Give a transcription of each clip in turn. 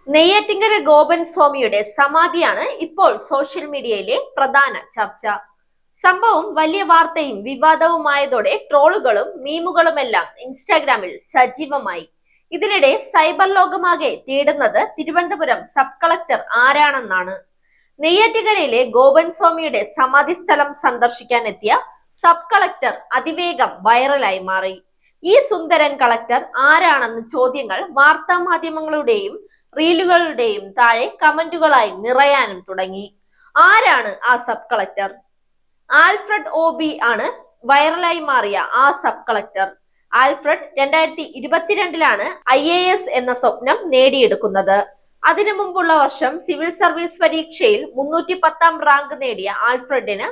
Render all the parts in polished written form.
നെയ്യാറ്റിങ്കര ഗോപൻ സ്വാമിയുടെ സമാധിയാണ് ഇപ്പോൾ സോഷ്യൽ മീഡിയയിലെ പ്രധാന ചർച്ച. സംഭവം വലിയ വാർത്തയും വിവാദവുമായതോടെ ട്രോളുകളും മീമുകളുമെല്ലാം ഇൻസ്റ്റാഗ്രാമിൽ സജീവമായി. ഇതിനിടെ സൈബർ ലോകമാകെ തേടുന്നത് തിരുവനന്തപുരം സബ് കളക്ടർ ആരാണെന്നാണ്. നെയ്യാറ്റിങ്കരയിലെ ഗോപൻ സ്വാമിയുടെ സമാധി സ്ഥലം സന്ദർശിക്കാൻ എത്തിയ സബ് കളക്ടർ അതിവേഗം വൈറലായി മാറി. ഈ സുന്ദരൻ കളക്ടർ ആരാണെന്ന് ചോദ്യങ്ങൾ വാർത്താ മാധ്യമങ്ങളുടെയും റീലുകളുടെയും താഴെ കമന്റുകളായി നിറയാനും തുടങ്ങി. ആരാണ് ആ സബ് കളക്ടർ? ആൽഫ്രഡ് OB ആണ് വൈറലായി മാറിയ ആ സബ് കളക്ടർ. ആൽഫ്രഡ് 2022 IAS എന്ന സ്വപ്നം നേടിയെടുക്കുന്നത്. അതിനു മുമ്പുള്ള വർഷം സിവിൽ സർവീസ് പരീക്ഷയിൽ 310ാം റാങ്ക് നേടിയ ആൽഫ്രഡിന്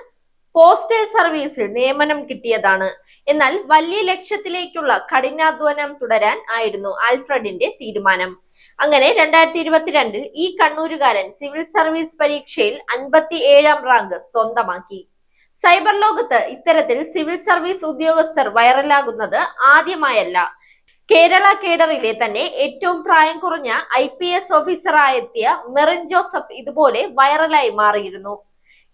പോസ്റ്റൽ സർവീസിൽ നിയമനം കിട്ടിയതാണ്. എന്നാൽ വലിയ ലക്ഷ്യത്തിലേക്കുള്ള കഠിനാധ്വാനം തുടരാൻ ആയിരുന്നു ആൽഫ്രഡിന്റെ തീരുമാനം. അങ്ങനെ 2022 ഈ കണ്ണൂരുകാരൻ സിവിൽ സർവീസ് പരീക്ഷയിൽ 57ാം റാങ്ക് സ്വന്തമാക്കി. സൈബർ ലോകത്ത് ഇത്തരത്തിൽ സിവിൽ സർവീസ് ഉദ്യോഗസ്ഥർ വൈറലാകുന്നത് ആദ്യമായല്ല. കേരള കേഡറിലെ തന്നെ ഏറ്റവും പ്രായം കുറഞ്ഞ IPS ഓഫീസറായെത്തിയ മെറിൻ ജോസഫ് ഇതുപോലെ വൈറലായി മാറിയിരുന്നു.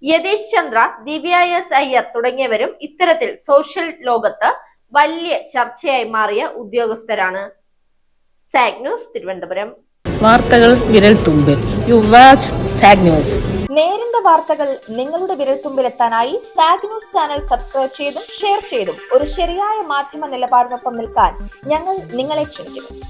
യതീഷ് ചന്ദ്ര, ദിവ്യ S അയ്യർ തുടങ്ങിയവരും ഇത്തരത്തിൽ സോഷ്യൽ ലോകത്ത് വലിയ ചർച്ചയായി മാറിയ ഉദ്യോഗസ്ഥരാണ്. Zag news Thiruvananthapuram. വാർത്തകൾ വിരൽ തുമ്പിൽ. You watch zag news. നേരിന്റെ വാർത്തകൾ നിങ്ങളുടെ വിരൽത്തുമ്പിലെത്താനായി സാഗ് ന്യൂസ് ചാനൽ സബ്സ്ക്രൈബ് ചെയ്തും ഷെയർ ചെയ്തും ഒരു ശരിയായ മാധ്യമ നിലപാടിനൊപ്പം നിൽക്കാൻ ഞങ്ങൾ നിങ്ങളെ ക്ഷണിക്കുന്നു.